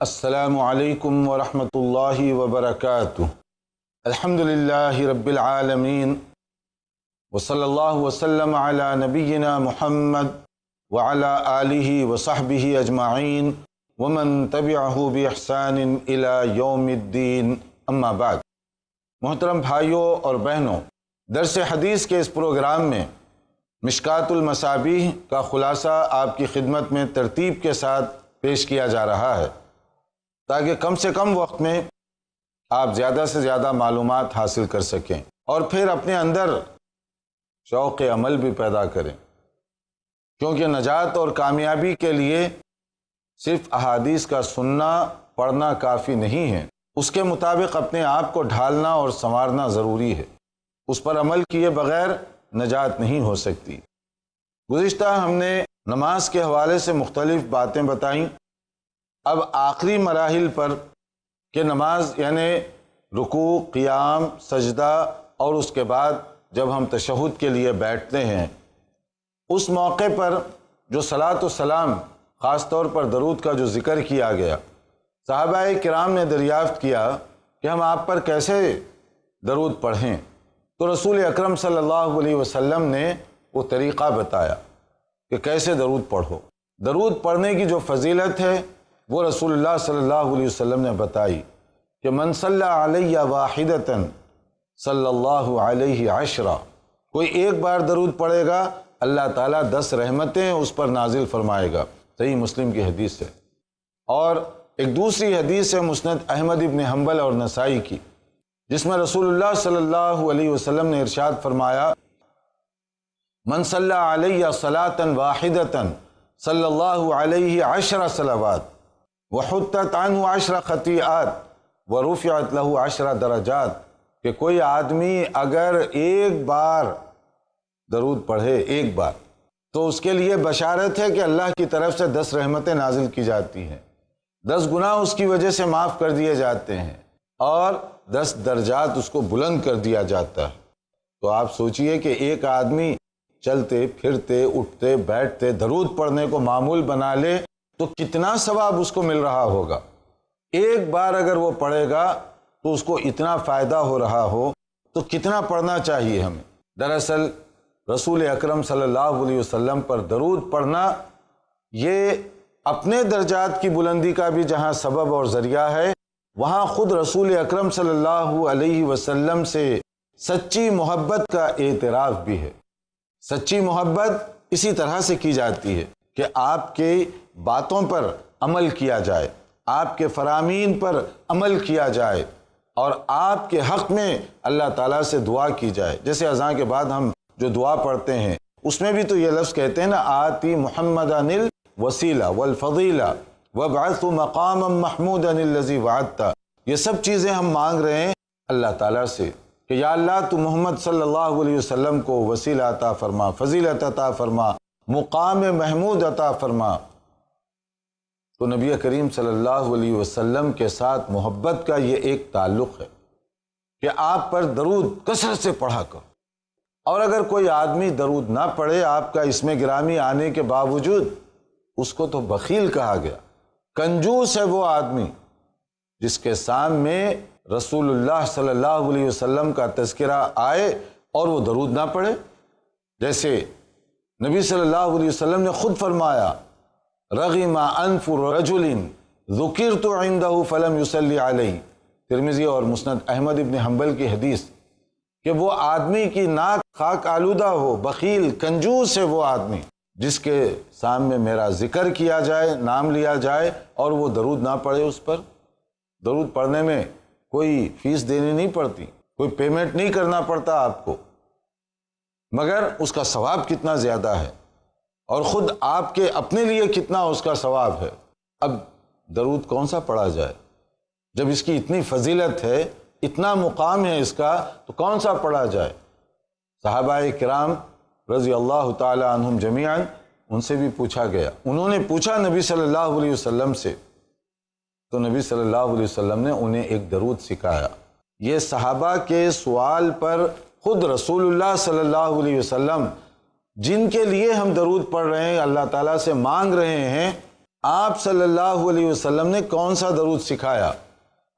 السلام علیکم ورحمۃ اللہ وبرکاتہ۔ الحمدللہ رب العالمین وصلی اللہ وسلم علی نبینا محمد وعلی آلہ وصحبہ اجمعین ومن تبعہ بإحسان الی یوم الدین، اما بعد۔ محترم بھائیوں اور بہنوں، درس حدیث کے اس پروگرام میں مشکات المصابیح کا خلاصہ آپ کی خدمت میں ترتیب کے ساتھ پیش کیا جا رہا ہے تاکہ کم سے کم وقت میں آپ زیادہ سے زیادہ معلومات حاصل کر سکیں اور پھر اپنے اندر شوق عمل بھی پیدا کریں، کیونکہ نجات اور کامیابی کے لیے صرف احادیث کا سننا پڑھنا کافی نہیں ہے، اس کے مطابق اپنے آپ کو ڈھالنا اور سنوارنا ضروری ہے۔ اس پر عمل کیے بغیر نجات نہیں ہو سکتی۔ گزشتہ ہم نے نماز کے حوالے سے مختلف باتیں بتائیں۔ اب آخری مراحل پر کہ نماز یعنی رکوع، قیام، سجدہ اور اس کے بعد جب ہم تشہد کے لیے بیٹھتے ہیں، اس موقع پر جو صلاۃ و سلام، خاص طور پر درود کا جو ذکر کیا گیا، صحابہ کرام نے دریافت کیا کہ ہم آپ پر کیسے درود پڑھیں، تو رسول اکرم صلی اللہ علیہ وسلم نے وہ طریقہ بتایا کہ کیسے درود پڑھو۔ درود پڑھنے کی جو فضیلت ہے وہ رسول اللہ صلی اللہ علیہ وسلم نے بتائی کہ من صلی علیہ واحدۃ صلی اللہ علیہ عشرہ، کوئی ایک بار درود پڑھے گا اللہ تعالیٰ 10 رحمتیں اس پر نازل فرمائے گا، صحیح مسلم کی حدیث ہے۔ اور ایک دوسری حدیث ہے مسند احمد ابن حنبل اور نسائی کی، جس میں رسول اللہ صلی اللہ علیہ وسلم نے ارشاد فرمایا من صلی علیہ صلاۃ واحدۃ صلی اللہ علیہ 10 صلوات وحطت عنہ 10 خطیئات ورفعت لہ 10 درجات، کہ کوئی آدمی اگر ایک بار درود پڑھے، ایک بار، تو اس کے لیے بشارت ہے کہ اللہ کی طرف سے 10 رحمتیں نازل کی جاتی ہیں، 10 گناہ اس کی وجہ سے معاف کر دیے جاتے ہیں اور 10 درجات اس کو بلند کر دیا جاتا ہے۔ تو آپ سوچئے کہ ایک آدمی چلتے پھرتے اٹھتے بیٹھتے درود پڑھنے کو معمول بنا لے تو کتنا ثواب اس کو مل رہا ہوگا۔ ایک بار اگر وہ پڑھے گا تو اس کو اتنا فائدہ ہو رہا ہو تو کتنا پڑھنا چاہیے ہمیں۔ دراصل رسول اکرم صلی اللہ علیہ وسلم پر درود پڑھنا یہ اپنے درجات کی بلندی کا بھی جہاں سبب اور ذریعہ ہے، وہاں خود رسول اکرم صلی اللہ علیہ وسلم سے سچی محبت کا اعتراف بھی ہے۔ سچی محبت اسی طرح سے کی جاتی ہے کہ آپ کی باتوں پر عمل کیا جائے، آپ کے فرامین پر عمل کیا جائے اور آپ کے حق میں اللہ تعالیٰ سے دعا کی جائے۔ جیسے اذان کے بعد ہم جو دعا پڑھتے ہیں اس میں بھی تو یہ لفظ کہتے ہیں نا، آتی محمدا الوسیلہ والفضیلہ وابعثہ مقاما محمودا الذی وعدتہ۔ یہ سب چیزیں ہم مانگ رہے ہیں اللہ تعالیٰ سے کہ یا اللہ تو محمد صلی اللہ علیہ وسلم کو وسیلہ عطا فرما، فضیلت عطا فرما، مقام محمود عطا فرما۔ تو نبی کریم صلی اللہ علیہ وسلم کے ساتھ محبت کا یہ ایک تعلق ہے کہ آپ پر درود کثرت سے پڑھا کرو، اور اگر کوئی آدمی درود نہ پڑھے آپ کا اسم گرامی آنے کے باوجود، اس کو تو بخیل کہا گیا۔ کنجوس ہے وہ آدمی جس کے سامنے رسول اللہ صلی اللہ علیہ وسلم کا تذکرہ آئے اور وہ درود نہ پڑھے۔ جیسے نبی صلی اللہ علیہ وسلم نے خود فرمایا رغم انف رجل ذکرت عنده فلم يصلی علیہ، ترمذی اور مسند احمد ابن حنبل کی حدیث، کہ وہ آدمی کی ناک خاک آلودہ ہو، بخیل کنجوس ہے وہ آدمی جس کے سامنے میرا ذکر کیا جائے، نام لیا جائے اور وہ درود نہ پڑھے اس پر۔ درود پڑھنے میں کوئی فیس دینی نہیں پڑتی، کوئی پیمنٹ نہیں کرنا پڑتا آپ کو، مگر اس کا ثواب کتنا زیادہ ہے اور خود آپ کے اپنے لیے کتنا اس کا ثواب ہے۔ اب درود کون سا پڑھا جائے؟ جب اس کی اتنی فضیلت ہے، اتنا مقام ہے اس کا، تو کون سا پڑھا جائے؟ صحابہ کرام رضی اللہ تعالی عنہم جمیعاً، ان سے بھی پوچھا گیا، انہوں نے پوچھا نبی صلی اللہ علیہ وسلم سے، تو نبی صلی اللہ علیہ وسلم نے انہیں ایک درود سکھایا۔ یہ صحابہ کے سوال پر خود رسول اللہ صلی اللہ علیہ وسلم جن کے لیے ہم درود پڑھ رہے ہیں، اللہ تعالیٰ سے مانگ رہے ہیں، آپ صلی اللہ علیہ وسلم نے کون سا درود سکھایا؟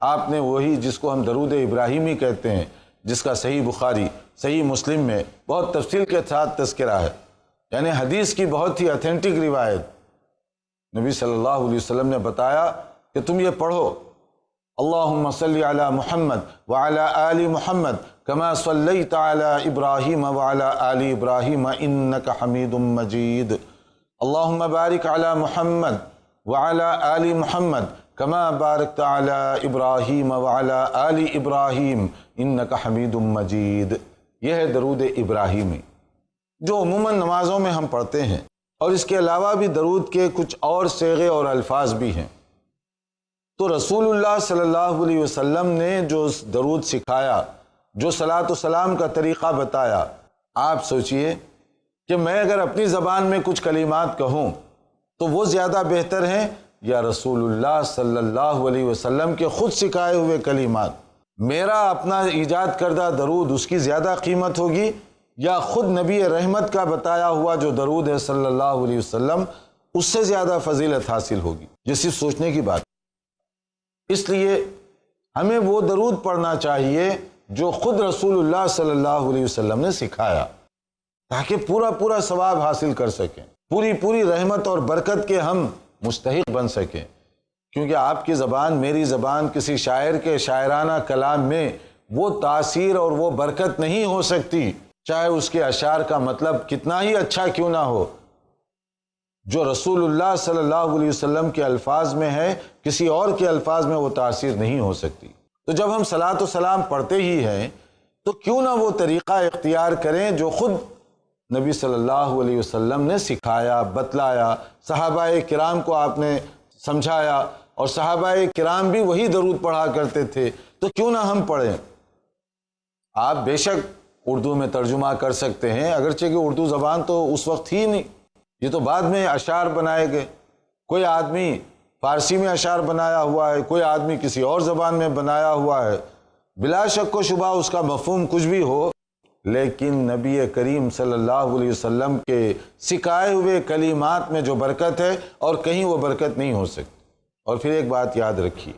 آپ نے وہی جس کو ہم درود ابراہیمی کہتے ہیں، جس کا صحیح بخاری صحیح مسلم میں بہت تفصیل کے ساتھ تذکرہ ہے، یعنی حدیث کی بہت ہی اتھینٹک روایت۔ نبی صلی اللہ علیہ وسلم نے بتایا کہ تم یہ پڑھو، اللہم صلی علی محمد وعلی آل محمد کما صلیت علی ابراہیم وعلی آل ابراہیم انک حمید مجید، اللہم بارک علی محمد وعلی آل محمد کما بارکت علی ابراہیم وعلی آل ابراہیم انک حمید مجید۔ یہ ہے درود ابراہیمی جو عموماً نمازوں میں ہم پڑھتے ہیں، اور اس کے علاوہ بھی درود کے کچھ اور صیغے اور الفاظ بھی ہیں۔ تو رسول اللہ صلی اللہ علیہ وسلم نے جو درود سکھایا، جو صلاۃ و سلام کا طریقہ بتایا، آپ سوچئے کہ میں اگر اپنی زبان میں کچھ کلمات کہوں تو وہ زیادہ بہتر ہیں یا رسول اللہ صلی اللہ علیہ وسلم کے خود سکھائے ہوئے کلمات؟ میرا اپنا ایجاد کردہ درود اس کی زیادہ قیمت ہوگی یا خود نبی رحمت کا بتایا ہوا جو درود ہے صلی اللہ علیہ وسلم اس سے زیادہ فضیلت حاصل ہوگی؟ یہ صرف سوچنے کی بات۔ اس لیے ہمیں وہ درود پڑھنا چاہیے جو خود رسول اللہ صلی اللہ علیہ وسلم نے سکھایا، تاکہ پورا ثواب حاصل کر سکیں، پوری رحمت اور برکت کے ہم مستحق بن سکیں۔ کیونکہ آپ کی زبان، میری زبان، کسی شاعر کے شاعرانہ کلام میں وہ تاثیر اور وہ برکت نہیں ہو سکتی، چاہے اس کے اشعار کا مطلب کتنا ہی اچھا کیوں نہ ہو، جو رسول اللہ صلی اللہ علیہ وسلم کے الفاظ میں ہے، کسی اور کے الفاظ میں وہ تاثیر نہیں ہو سکتی۔ تو جب ہم صلاۃ و سلام پڑھتے ہی ہیں تو کیوں نہ وہ طریقہ اختیار کریں جو خود نبی صلی اللہ علیہ وسلم نے سکھایا، بتلایا، صحابہ کرام کو آپ نے سمجھایا، اور صحابہ کرام بھی وہی درود پڑھا کرتے تھے، تو کیوں نہ ہم پڑھیں؟ آپ بے شک اردو میں ترجمہ کر سکتے ہیں، اگرچہ کہ اردو زبان تو اس وقت تھی نہیں، یہ تو بعد میں اشعار بنائے گئے۔ کوئی آدمی فارسی میں اشعار بنایا ہوا ہے، کوئی آدمی کسی اور زبان میں بنایا ہوا ہے، بلا شک و شبہ اس کا مفہوم کچھ بھی ہو، لیکن نبی کریم صلی اللہ علیہ وسلم کے سکھائے ہوئے کلمات میں جو برکت ہے اور کہیں وہ برکت نہیں ہو سکتی۔ اور پھر ایک بات یاد رکھیے،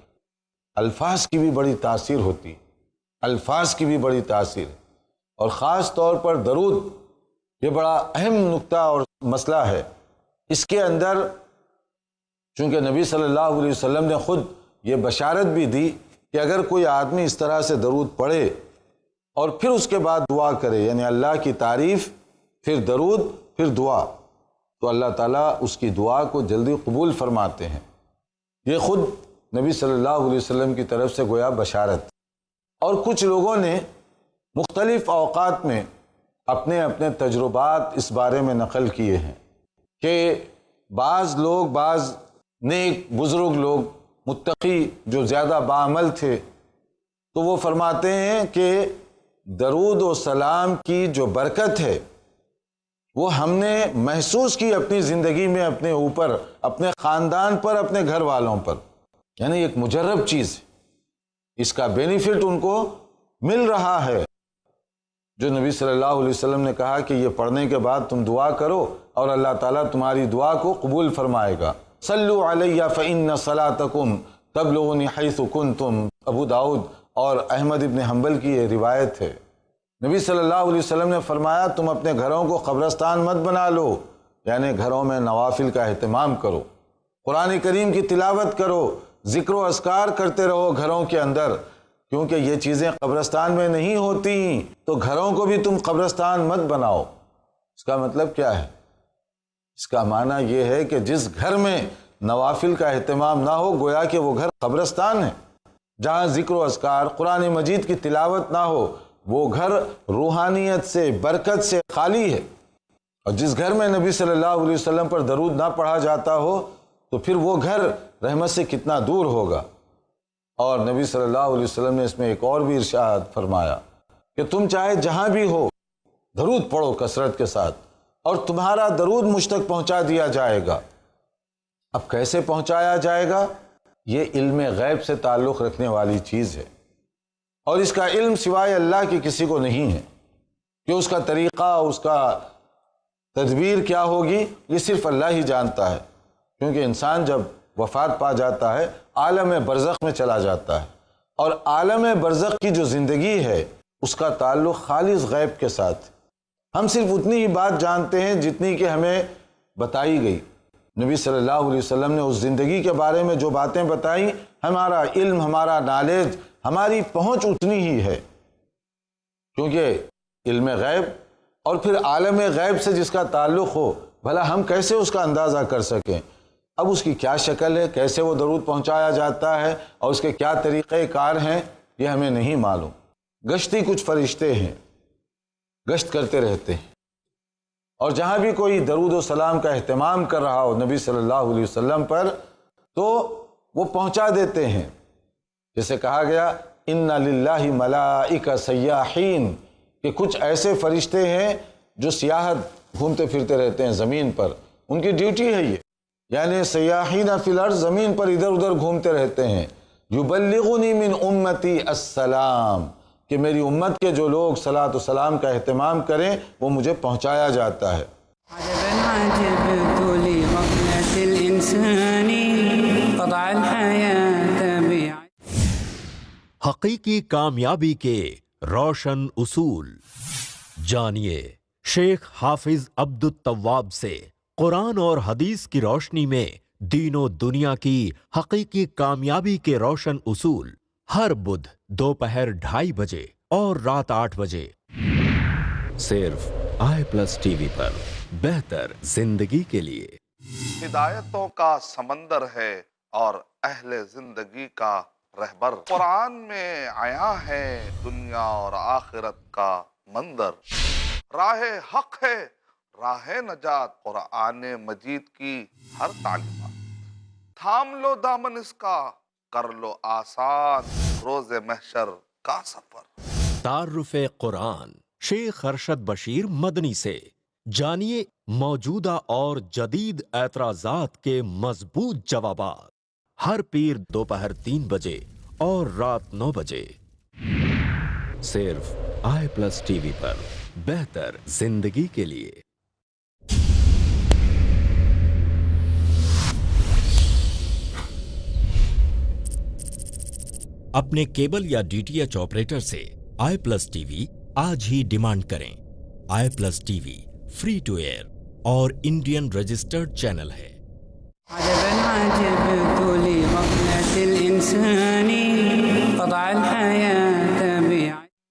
الفاظ کی بھی بڑی تاثیر ہوتی ہے، الفاظ کی بھی بڑی تاثیر، اور خاص طور پر درود یہ بڑا اہم نقطہ اور مسئلہ ہے۔ اس کے اندر چونکہ نبی صلی اللہ علیہ وسلم نے خود یہ بشارت بھی دی کہ اگر کوئی آدمی اس طرح سے درود پڑھے اور پھر اس کے بعد دعا کرے، یعنی اللہ کی تعریف، پھر درود، پھر دعا، تو اللہ تعالیٰ اس کی دعا کو جلدی قبول فرماتے ہیں۔ یہ خود نبی صلی اللہ علیہ وسلم کی طرف سے گویا بشارت۔ اور کچھ لوگوں نے مختلف اوقات میں اپنے اپنے تجربات اس بارے میں نقل کیے ہیں کہ بعض لوگ، بعض نیک بزرگ لوگ، متقی جو زیادہ باعمل تھے، تو وہ فرماتے ہیں کہ درود و سلام کی جو برکت ہے وہ ہم نے محسوس کی اپنی زندگی میں، اپنے اوپر، اپنے خاندان پر، اپنے گھر والوں پر، یعنی ایک مجرب چیز ہے، اس کا بینیفٹ ان کو مل رہا ہے۔ جو نبی صلی اللہ علیہ وسلم نے کہا کہ یہ پڑھنے کے بعد تم دعا کرو اور اللہ تعالیٰ تمہاری دعا کو قبول فرمائے گا۔ صلو علیہ فإن صلاتکم تبلغنی حیث کنتم، ابو داؤد اور احمد ابن حنبل کی یہ روایت ہے۔ نبی صلی اللہ علیہ وسلم نے فرمایا تم اپنے گھروں کو قبرستان مت بنا لو، یعنی گھروں میں نوافل کا اہتمام کرو، قرآن کریم کی تلاوت کرو، ذکر و اذکار کرتے رہو گھروں کے اندر، کیونکہ یہ چیزیں قبرستان میں نہیں ہوتی، تو گھروں کو بھی تم قبرستان مت بناؤ۔ اس کا مطلب کیا ہے؟ اس کا معنی یہ ہے کہ جس گھر میں نوافل کا اہتمام نہ ہو، گویا کہ وہ گھر قبرستان ہے۔ جہاں ذکر و اذکار، قرآن مجید کی تلاوت نہ ہو، وہ گھر روحانیت سے، برکت سے خالی ہے۔ اور جس گھر میں نبی صلی اللہ علیہ وسلم پر درود نہ پڑھا جاتا ہو تو پھر وہ گھر رحمت سے کتنا دور ہوگا۔ اور نبی صلی اللہ علیہ وسلم نے اس میں ایک اور بھی ارشاد فرمایا کہ تم چاہے جہاں بھی ہو درود پڑھو کثرت کے ساتھ، اور تمہارا درود مجھ تک پہنچا دیا جائے گا۔ اب کیسے پہنچایا جائے گا؟ یہ علم غیب سے تعلق رکھنے والی چیز ہے، اور اس کا علم سوائے اللہ کے کسی کو نہیں ہے، کہ اس کا طریقہ، اس کا تدبیر کیا ہوگی، یہ صرف اللہ ہی جانتا ہے۔ کیونکہ انسان جب وفات پا جاتا ہے عالم برزخ میں چلا جاتا ہے، اور عالم برزخ کی جو زندگی ہے اس کا تعلق خالص غیب کے ساتھ۔ ہم صرف اتنی ہی بات جانتے ہیں جتنی کہ ہمیں بتائی گئی۔ نبی صلی اللہ علیہ وسلم نے اس زندگی کے بارے میں جو باتیں بتائیں، ہمارا علم، ہمارا نالج، ہماری پہنچ اتنی ہی ہے، کیونکہ علم غیب اور پھر عالم غیب سے جس کا تعلق ہو، بھلا ہم کیسے اس کا اندازہ کر سکیں؟ اب اس کی کیا شکل ہے، کیسے وہ درود پہنچایا جاتا ہے اور اس کے کیا طریقہ کار ہیں، یہ ہمیں نہیں معلوم۔ گشتی کچھ فرشتے ہیں، گشت کرتے رہتے ہیں، اور جہاں بھی کوئی درود و سلام کا اہتمام کر رہا ہو نبی صلی اللہ علیہ وسلم پر، تو وہ پہنچا دیتے ہیں۔ جیسے کہا گیا اِنَّ لِلَّهِ مَلَائِكَ سَيَّاحِينَ، کہ کچھ ایسے فرشتے ہیں جو سیاحت گھومتے پھرتے رہتے ہیں زمین پر، ان کی ڈیوٹی ہے یہ، یعنی سیاحین فی الارض، زمین پر ادھر ادھر گھومتے رہتے ہیں۔ یبلغنی من امتی السلام، کہ میری امت کے جو لوگ صلاۃ و سلام کا اہتمام کریں وہ مجھے پہنچایا جاتا ہے۔ حقیقی کامیابی کے روشن اصول جانیے شیخ حافظ عبد التواب سے۔ قرآن اور حدیث کی روشنی میں دین و دنیا کی حقیقی کامیابی کے روشن اصول، ہر بدھ دوپہر 2:30 بجے اور رات 8 بجے، صرف i+TV پر، بہتر زندگی کے لیے۔ ہدایتوں کا سمندر ہے اور اہل زندگی کا رہبر، قرآن میں آیا ہے دنیا اور آخرت کا منظر، راہ حق ہے راہ نجات قرآن مجید کی ہر تعلیمات، تھام لو دامن اس کا کر لو آسان روز محشر کا سفر۔ تعارف قرآن شیخ ارشد بشیر مدنی سے جانیے موجودہ اور جدید اعتراضات کے مضبوط جوابات، ہر پیر دوپہر 3 بجے اور رات 9 بجے، صرف i+TV پر، بہتر زندگی کے لیے۔ اپنے کیبل یا DTH آپریٹر سے i+TV آج ہی ڈیمانڈ کریں۔ i+TV فری ٹو ایئر اور انڈین رجسٹرڈ چینل ہے۔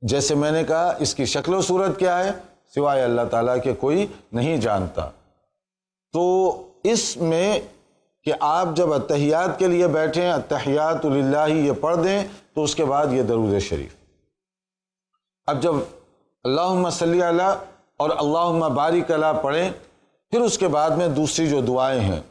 جیسے میں نے کہا اس کی شکل و صورت کیا ہے سوائے اللہ تعالیٰ کے کوئی نہیں جانتا۔ تو اس میں کہ آپ جب اتحیات کے لیے بیٹھیں، التحیات للہ یہ پڑھ دیں، تو اس کے بعد یہ درود شریف۔ اب جب اللہم صلی علی اور اللہم بارک علی پڑھیں، پھر اس کے بعد میں دوسری جو دعائیں ہیں،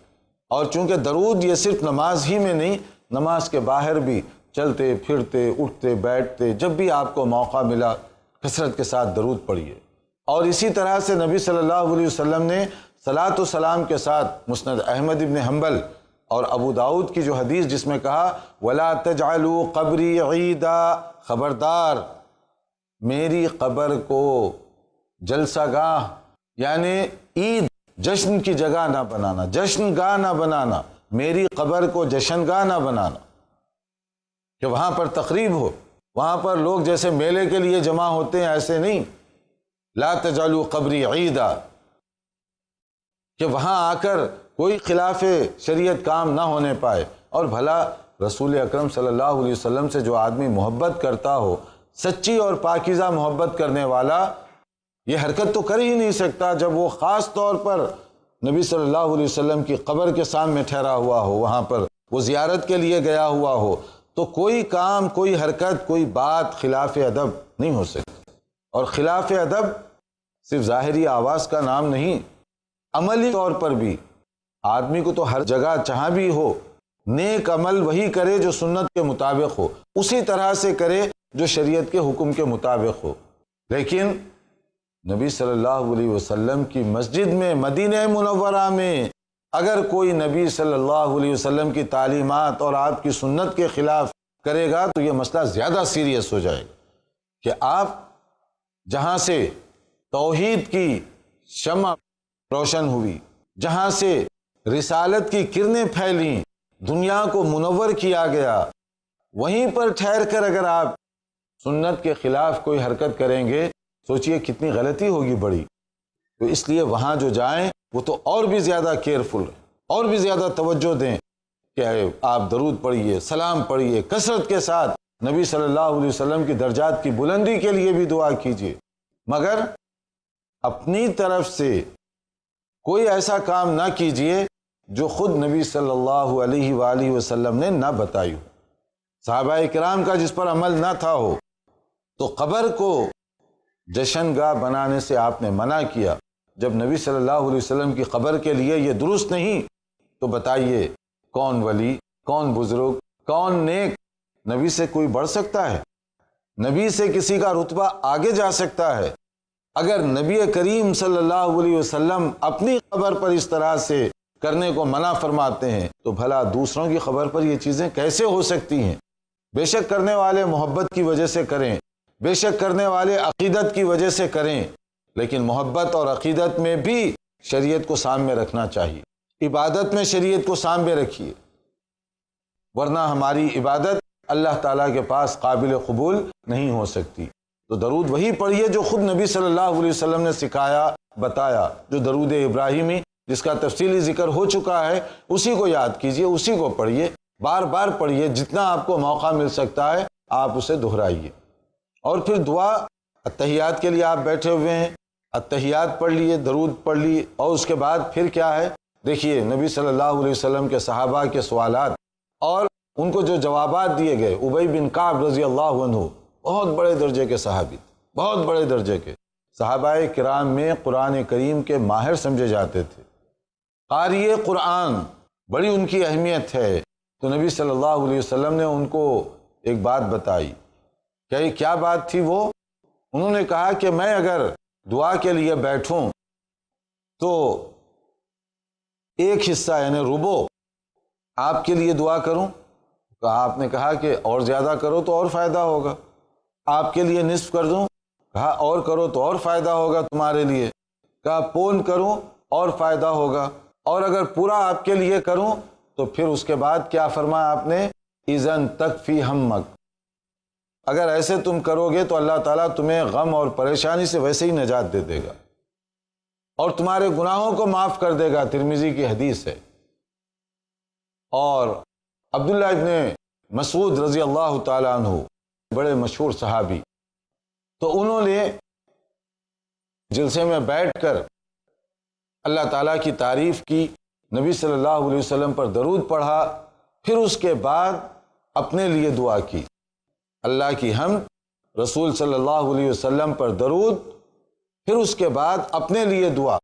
اور چونکہ درود یہ صرف نماز ہی میں نہیں، نماز کے باہر بھی چلتے پھرتے اٹھتے بیٹھتے جب بھی آپ کو موقع ملا کثرت کے ساتھ درود پڑھیے۔ اور اسی طرح سے نبی صلی اللہ علیہ وسلم نے صلاۃ و سلام کے ساتھ مسند احمد ابن حنبل اور ابو داؤد کی جو حدیث جس میں کہا وَلَا تَجْعَلُوا قَبْرِي عِيدًا، خبردار میری قبر کو جلسہ گاہ یعنی عید جشن کی جگہ نہ بنانا، جشن گاہ نہ بنانا، میری قبر کو جشن گاہ نہ بنانا کہ وہاں پر تقریب ہو، وہاں پر لوگ جیسے میلے کے لیے جمع ہوتے ہیں ایسے نہیں، لا تجعلوا قبری عیدا، کہ وہاں آ کر کوئی خلاف شریعت کام نہ ہونے پائے۔ اور بھلا رسول اکرم صلی اللہ علیہ وسلم سے جو آدمی محبت کرتا ہو، سچی اور پاکیزہ محبت کرنے والا، یہ حرکت تو کر ہی نہیں سکتا جب وہ خاص طور پر نبی صلی اللہ علیہ وسلم کی قبر کے سامنے ٹھہرا ہوا ہو، وہاں پر وہ زیارت کے لیے گیا ہوا ہو، تو کوئی کام، کوئی حرکت، کوئی بات خلاف ادب نہیں ہو سکتی۔ اور خلاف ادب صرف ظاہری آواز کا نام نہیں، عملی طور پر بھی آدمی کو تو ہر جگہ جہاں بھی ہو نیک عمل وہی کرے جو سنت کے مطابق ہو، اسی طرح سے کرے جو شریعت کے حکم کے مطابق ہو۔ لیکن نبی صلی اللہ علیہ وسلم کی مسجد میں مدینہ منورہ میں اگر کوئی نبی صلی اللہ علیہ وسلم کی تعلیمات اور آپ کی سنت کے خلاف کرے گا تو یہ مسئلہ زیادہ سیریس ہو جائے گا کہ آپ جہاں سے توحید کی شمع روشن ہوئی، جہاں سے رسالت کی کرنیں پھیلیں، دنیا کو منور کیا گیا، وہیں پر ٹھہر کر اگر آپ سنت کے خلاف کوئی حرکت کریں گے، سوچئے کتنی غلطی ہوگی بڑی۔ تو اس لیے وہاں جو جائیں وہ تو اور بھی زیادہ کیئرفل، اور بھی زیادہ توجہ دیں کہ آپ درود پڑھیے، سلام پڑھیے، کثرت کے ساتھ نبی صلی اللہ علیہ وسلم کی درجات کی بلندی کے لیے بھی دعا کیجیے، مگر اپنی طرف سے کوئی ایسا کام نہ کیجیے جو خود نبی صلی اللہ علیہ وآلہ وسلم نے نہ بتائی ہو، صحابہ کرام کا جس پر عمل نہ تھا ہو۔ تو قبر کو جشن گاہ بنانے سے آپ نے منع کیا۔ جب نبی صلی اللہ علیہ وسلم کی قبر کے لیے یہ درست نہیں، تو بتائیے کون ولی، کون بزرگ، کون نیک نبی سے کوئی بڑھ سکتا ہے؟ نبی سے کسی کا رتبہ آگے جا سکتا ہے؟ اگر نبی کریم صلی اللہ علیہ وسلم اپنی قبر پر اس طرح سے کرنے کو منع فرماتے ہیں تو بھلا دوسروں کی قبر پر یہ چیزیں کیسے ہو سکتی ہیں؟ بے شک کرنے والے محبت کی وجہ سے کریں، بے شک کرنے والے عقیدت کی وجہ سے کریں، لیکن محبت اور عقیدت میں بھی شریعت کو سامنے رکھنا چاہیے، عبادت میں شریعت کو سامنے رکھیے، ورنہ ہماری عبادت اللہ تعالیٰ کے پاس قابل قبول نہیں ہو سکتی۔ تو درود وہی پڑھیے جو خود نبی صلی اللہ علیہ وسلم نے سکھایا، بتایا، جو درود ابراہیمی جس کا تفصیلی ذکر ہو چکا ہے، اسی کو یاد کیجئے، اسی کو پڑھیے، بار بار پڑھیے، جتنا آپ کو موقع مل سکتا ہے آپ اسے دہرائیے۔ اور پھر دعا اتحیات کے لیے آپ بیٹھے ہوئے ہیں، اتحیات پڑھ لیے، درود پڑھ لیے، اور اس کے بعد پھر کیا ہے؟ دیکھیے نبی صلی اللہ علیہ وسلم کے صحابہ کے سوالات اور ان کو جو جوابات دیے گئے۔ ابی بن کعب رضی اللہ عنہ بہت بڑے درجے کے صحابی، بہت بڑے درجے کے صحابہ کرام میں قرآن کریم کے ماہر سمجھے جاتے تھے، قاری قرآن، بڑی ان کی اہمیت ہے۔ تو نبی صلی اللہ علیہ وسلم نے ان کو ایک بات بتائی، کہ کیا بات تھی وہ؟ انہوں نے کہا کہ میں اگر دعا کے لیے بیٹھوں تو ایک حصہ یعنی ربع آپ کے لیے دعا کروں؟ آپ نے کہا کہ اور زیادہ کرو تو اور فائدہ ہوگا۔ آپ کے لیے نصف کر دوں؟ کہا اور کرو تو اور فائدہ ہوگا تمہارے لیے۔ کہا پون کروں اور فائدہ ہوگا، اور اگر پورا آپ کے لیے کروں تو پھر اس کے بعد کیا فرمایا آپ نے؟ اذن تکفی ہمک، اگر ایسے تم کرو گے تو اللہ تعالیٰ تمہیں غم اور پریشانی سے ویسے ہی نجات دے دے گا اور تمہارے گناہوں کو معاف کر دے گا۔ ترمذی کی حدیث ہے۔ اور عبداللہ ابن مسعود رضی اللہ تعالیٰ عنہ بڑے مشہور صحابی، تو انہوں نے جلسے میں بیٹھ کر اللہ تعالیٰ کی تعریف کی، نبی صلی اللہ علیہ وسلم پر درود پڑھا، پھر اس کے بعد اپنے لیے دعا کی، اللہ کی حمد، رسول صلی اللہ علیہ وسلم پر درود، پھر اس کے بعد اپنے لیے دعا۔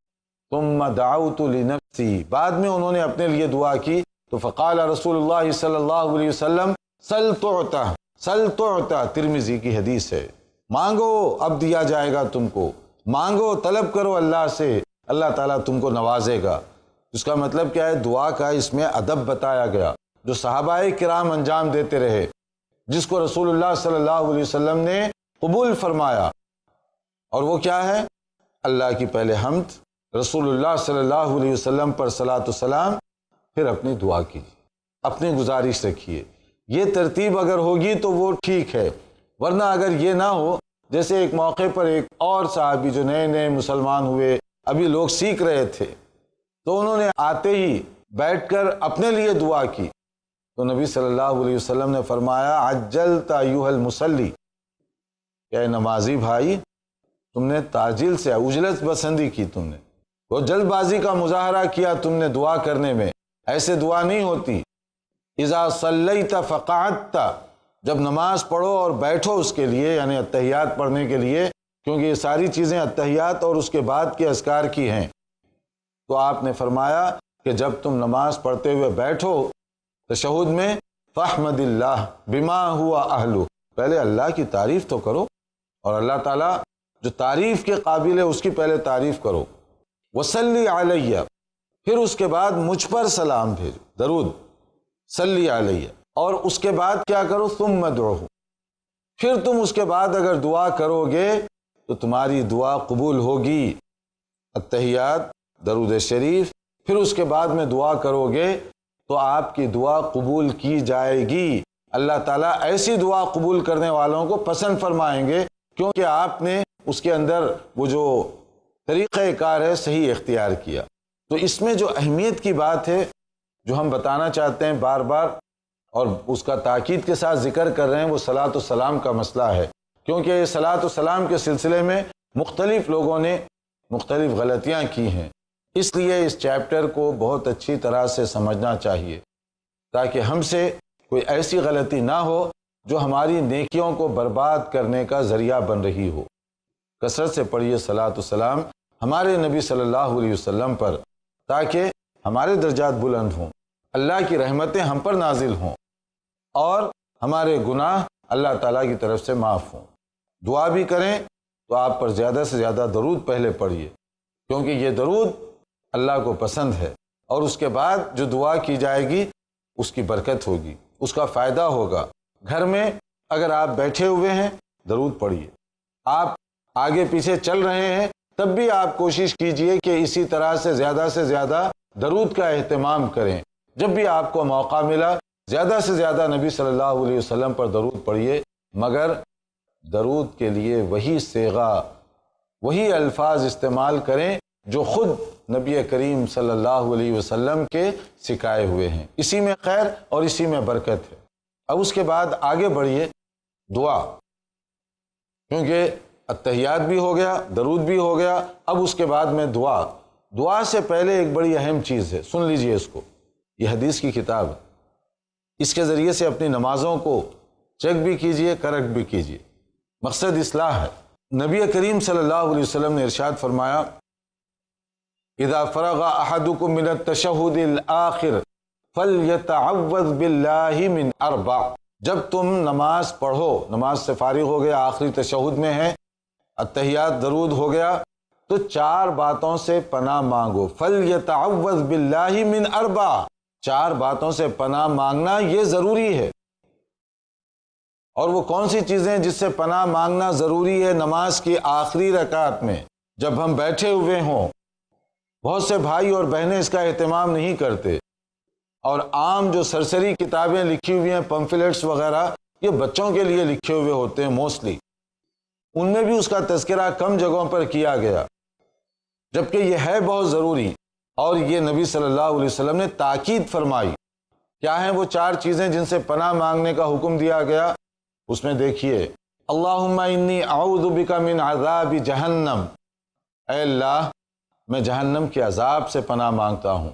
ثم دعوت لنفسی، بعد میں انہوں نے اپنے لیے دعا کی تو فقال رسول اللہ صلی اللہ علیہ وسلم سل تعطى، سل تعطى، ترمذی کی حدیث ہے، مانگو اب دیا جائے گا تم کو، مانگو طلب کرو اللہ سے، اللہ تعالیٰ تم کو نوازے گا۔ اس کا مطلب کیا ہے؟ دعا کا اس میں ادب بتایا گیا جو صحابہ کرام انجام دیتے رہے، جس کو رسول اللہ صلی اللہ علیہ وسلم نے قبول فرمایا، اور وہ کیا ہے؟ اللہ کی پہلے حمد، رسول اللہ صلی اللہ علیہ وسلم پر صلاۃ و سلام، پھر اپنی دعا کیجیے، اپنی گزارش رکھیے۔ یہ ترتیب اگر ہوگی تو وہ ٹھیک ہے، ورنہ اگر یہ نہ ہو، جیسے ایک موقع پر ایک اور صحابی جو نئے نئے مسلمان ہوئے، ابھی لوگ سیکھ رہے تھے، تو انہوں نے آتے ہی بیٹھ کر اپنے لیے دعا کی، تو نبی صلی اللہ علیہ وسلم نے فرمایا عجلت ایھا المصلی، کہ نمازی بھائی تم نے تعجیل سے عجلت پسندی کی، تم نے وہ جلد بازی کا مظاہرہ کیا تم نے دعا کرنے میں، ایسے دعا نہیں ہوتی۔ اذا صلیت فقعدت، جب نماز پڑھو اور بیٹھو اس کے لیے، یعنی اتحیات پڑھنے کے لیے، کیونکہ یہ ساری چیزیں اتحیات اور اس کے بعد کے اذکار کی ہیں، تو آپ نے فرمایا کہ جب تم نماز پڑھتے ہوئے بیٹھو تشہد میں، فاحمد اللہ بما ہوا اہلہ، پہلے اللہ کی تعریف تو کرو، اور اللہ تعالیٰ جو تعریف کے قابل ہے اس کی پہلے تعریف کرو، وصلی علیہ، پھر اس کے بعد مجھ پر سلام بھیجو، درود، صلی علیہ، اور اس کے بعد کیا کرو؟ ثم ادعوہ، پھر تم اس کے بعد اگر دعا کرو گے تو تمہاری دعا قبول ہوگی۔ اتحیات، درود شریف، پھر اس کے بعد میں دعا کرو گے تو آپ کی دعا قبول کی جائے گی۔ اللہ تعالیٰ ایسی دعا قبول کرنے والوں کو پسند فرمائیں گے کیونکہ آپ نے اس کے اندر وہ جو طریقہ کار ہے صحیح اختیار کیا۔ تو اس میں جو اہمیت کی بات ہے جو ہم بتانا چاہتے ہیں بار بار اور اس کا تاکید کے ساتھ ذکر کر رہے ہیں، وہ صلاۃ و سلام کا مسئلہ ہے، کیونکہ یہ صلاۃ و سلام کے سلسلے میں مختلف لوگوں نے مختلف غلطیاں کی ہیں۔ اس لیے اس چیپٹر کو بہت اچھی طرح سے سمجھنا چاہیے تاکہ ہم سے کوئی ایسی غلطی نہ ہو جو ہماری نیکیوں کو برباد کرنے کا ذریعہ بن رہی ہو۔ کثرت سے پڑھیے صلاۃ و سلام ہمارے نبی صلی اللہ علیہ وسلم پر تاکہ ہمارے درجات بلند ہوں، اللہ کی رحمتیں ہم پر نازل ہوں اور ہمارے گناہ اللہ تعالیٰ کی طرف سے معاف ہوں۔ دعا بھی کریں تو آپ پر زیادہ سے زیادہ درود پہلے پڑھیے کیونکہ یہ درود اللہ کو پسند ہے، اور اس کے بعد جو دعا کی جائے گی اس کی برکت ہوگی، اس کا فائدہ ہوگا۔ گھر میں اگر آپ بیٹھے ہوئے ہیں درود پڑھیے، آپ آگے پیچھے چل رہے ہیں تب بھی آپ کوشش کیجئے کہ اسی طرح سے زیادہ درود کا اہتمام کریں۔ جب بھی آپ کو موقع ملا زیادہ سے زیادہ نبی صلی اللہ علیہ وسلم پر درود پڑھیے، مگر درود کے لیے وہی صیغہ، وہی الفاظ استعمال کریں جو خود نبی کریم صلی اللہ علیہ وسلم کے سکھائے ہوئے ہیں۔ اسی میں خیر اور اسی میں برکت ہے۔ اب اس کے بعد آگے بڑھیے دعا، کیونکہ التحیات بھی ہو گیا، درود بھی ہو گیا، اب اس کے بعد میں دعا سے پہلے ایک بڑی اہم چیز ہے، سن لیجئے اس کو، یہ حدیث کی کتاب ہے، اس کے ذریعے سے اپنی نمازوں کو چیک بھی کیجئے، کریکٹ بھی کیجئے، مقصد اصلاح ہے۔ نبی کریم صلی اللہ علیہ وسلم نے ارشاد فرمایا اذا فرغ احدکم من التشہد الآخر فلیتعوذ باللہ من اربع، جب تم نماز پڑھو، نماز سے فارغ ہو گیا، آخری تشہد میں ہے، التحیات درود ہو گیا، تو 4 باتوں سے پناہ مانگو۔ فلیتعوذ باللہ من اربع، 4 باتوں سے پناہ مانگنا یہ ضروری ہے۔ اور وہ کون سی چیزیں جس سے پناہ مانگنا ضروری ہے؟ نماز کی آخری رکعت میں جب ہم بیٹھے ہوئے ہوں، بہت سے بھائی اور بہنیں اس کا اہتمام نہیں کرتے، اور عام جو سرسری کتابیں لکھی ہوئی ہیں، پمفلیٹس وغیرہ، یہ بچوں کے لیے لکھے ہوئے ہوتے ہیں موسٹلی، ان میں بھی اس کا تذکرہ کم جگہوں پر کیا گیا، جبکہ یہ ہے بہت ضروری۔ اور یہ نبی صلی اللہ علیہ وسلم نے تاکید فرمائی۔ کیا ہیں وہ 4 چیزیں جن سے پناہ مانگنے کا حکم دیا گیا؟ اس میں دیکھیے، اللہم انی اعوذ بک من عذاب جہنم، اے اللہ میں جہنم کے عذاب سے پناہ مانگتا ہوں،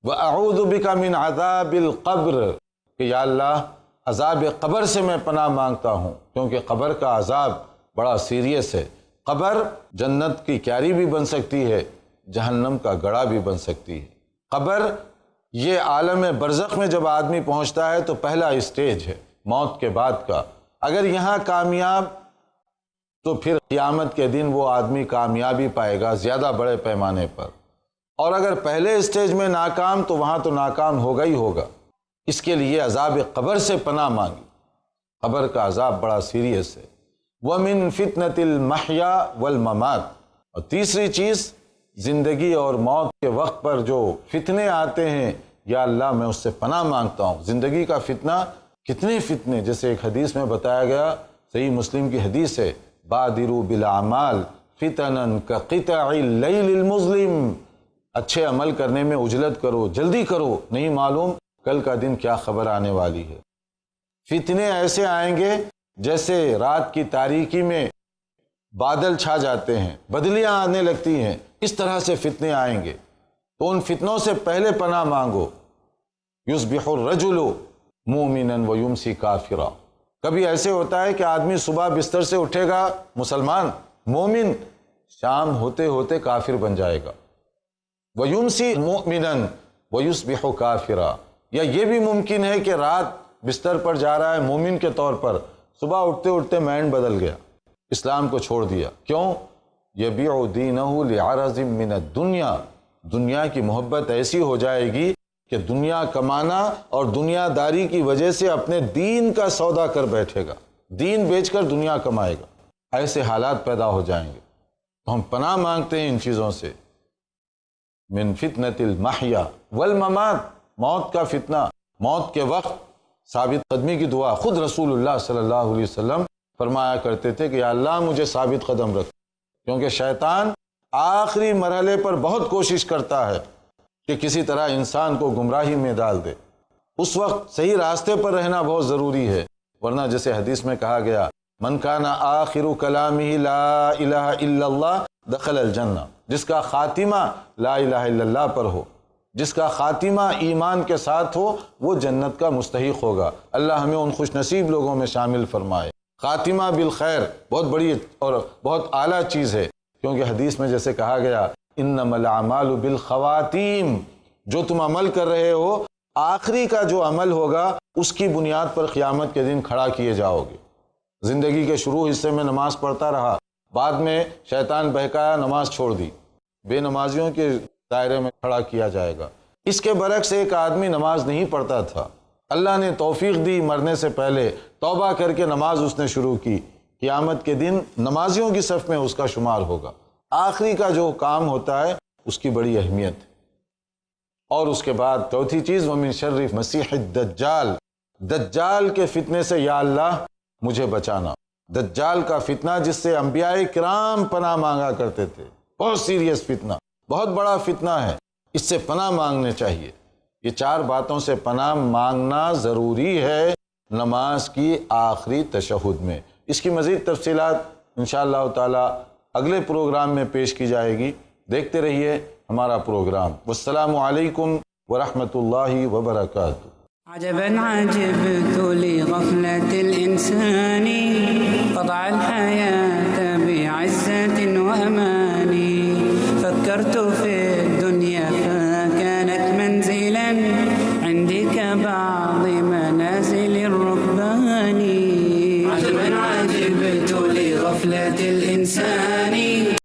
وَأَعُوذُ بِكَ مِنْ عَذَابِ الْقَبْرِ، کہ یا اللہ عذاب قبر سے میں پناہ مانگتا ہوں، کیونکہ قبر کا عذاب بڑا سیریس ہے۔ قبر جنت کی کیاری بھی بن سکتی ہے، جہنم کا گڑھا بھی بن سکتی ہے۔ قبر یہ عالم برزخ میں جب آدمی پہنچتا ہے تو پہلا اسٹیج ہے موت کے بعد کا۔ اگر یہاں کامیاب تو پھر قیامت کے دن وہ آدمی کامیابی پائے گا زیادہ بڑے پیمانے پر، اور اگر پہلے اسٹیج میں ناکام تو وہاں تو ناکام ہوگا ہی ہوگا۔ اس کے لیے عذاب قبر سے پناہ مانگی، قبر کا عذاب بڑا سیریس ہے۔ وَمِن فِتْنَةِ الْمَحْيَا وَالْمَمَاتِ، اور تیسری چیز زندگی اور موت کے وقت پر جو فتنے آتے ہیں، یا اللہ میں اس سے پناہ مانگتا ہوں۔ زندگی کا فتنہ، کتنے فتنے، جیسے ایک حدیث میں بتایا گیا، صحیح مسلم کی حدیث ہے، بادروا بالاعمال فتنا کقطع اللیل المظلم، اچھے عمل کرنے میں عجلت کرو، جلدی کرو، نہیں معلوم کل کا دن کیا خبر آنے والی ہے۔ فتنے ایسے آئیں گے جیسے رات کی تاریکی میں بادل چھا جاتے ہیں، بدلیاں آنے لگتی ہیں، اس طرح سے فتنے آئیں گے، تو ان فتنوں سے پہلے پناہ مانگو۔ یصبح الرجل مومنا ویمسی کافرا، کبھی ایسے ہوتا ہے کہ آدمی صبح بستر سے اٹھے گا مسلمان مومن، شام ہوتے ہوتے کافر بن جائے گا۔ ویمسی مؤمنا ویصبح کافرا، یا یہ بھی ممکن ہے کہ رات بستر پر جا رہا ہے مومن کے طور پر، صبح اٹھتے اٹھتے مائنڈ بدل گیا، اسلام کو چھوڑ دیا۔ کیوں؟ یبیع دینہ لعرض من الدنیا، دنیا کی محبت ایسی ہو جائے گی کہ دنیا کمانا اور دنیا داری کی وجہ سے اپنے دین کا سودا کر بیٹھے گا، دین بیچ کر دنیا کمائے گا، ایسے حالات پیدا ہو جائیں گے۔ تو ہم پناہ مانگتے ہیں ان چیزوں سے۔ من فتنة المحیا والممات، موت کا فتنہ، موت کے وقت ثابت قدمی کی دعا خود رسول اللہ صلی اللہ علیہ وسلم فرمایا کرتے تھے کہ یا اللہ مجھے ثابت قدم رکھ، کیونکہ شیطان آخری مرحلے پر بہت کوشش کرتا ہے کہ کسی طرح انسان کو گمراہی میں ڈال دے۔ اس وقت صحیح راستے پر رہنا بہت ضروری ہے، ورنہ جیسے حدیث میں کہا گیا من کان آخر کلامہ لا الہ الا اللہ دخل الجنہ، جس کا خاتمہ لا الہ الا اللہ پر ہو، جس کا خاتمہ ایمان کے ساتھ ہو، وہ جنت کا مستحق ہوگا۔ اللہ ہمیں ان خوش نصیب لوگوں میں شامل فرمائے۔ خاتمہ بالخیر بہت بڑی اور بہت اعلیٰ چیز ہے، کیونکہ حدیث میں جیسے کہا گیا انما الاعمال بالخواتیم، جو تم عمل کر رہے ہو آخری کا جو عمل ہوگا اس کی بنیاد پر قیامت کے دن کھڑا کیے جاؤ گے۔ زندگی کے شروع حصے میں نماز پڑھتا رہا، بعد میں شیطان بہکایا، نماز چھوڑ دی، بے نمازیوں کے دائرے میں کھڑا کیا جائے گا۔ اس کے برعکس ایک آدمی نماز نہیں پڑھتا تھا، اللہ نے توفیق دی، مرنے سے پہلے توبہ کر کے نماز اس نے شروع کی، قیامت کے دن نمازیوں کی صف میں اس کا شمار ہوگا۔ آخری کا جو کام ہوتا ہے اس کی بڑی اہمیت ہے۔ اور اس کے بعد چوتھی چیز ومن شر مسیح الدجال، دجال کے فتنے سے یا اللہ مجھے بچانا۔ دجال کا فتنہ جس سے انبیاء کرام پناہ مانگا کرتے تھے، بہت سیریس فتنہ، بہت بڑا فتنہ ہے، اس سے پناہ مانگنے چاہیے۔ یہ چار باتوں سے پناہ مانگنا ضروری ہے نماز کی آخری تشہد میں۔ اس کی مزید تفصیلات انشاءاللہ تعالی اگلے پروگرام میں پیش کی جائے گی، دیکھتے رہیے ہمارا پروگرام۔ والسلام علیکم ورحمۃ اللہ وبرکاتہ۔ عجبا عجبت لغفلة الإنسان قطع الحياة بعزة وأمان فكرت في الدنيا فكانت منزلا عندك بعض منازل الركبان عجبا عجبت لغفلة الإنسان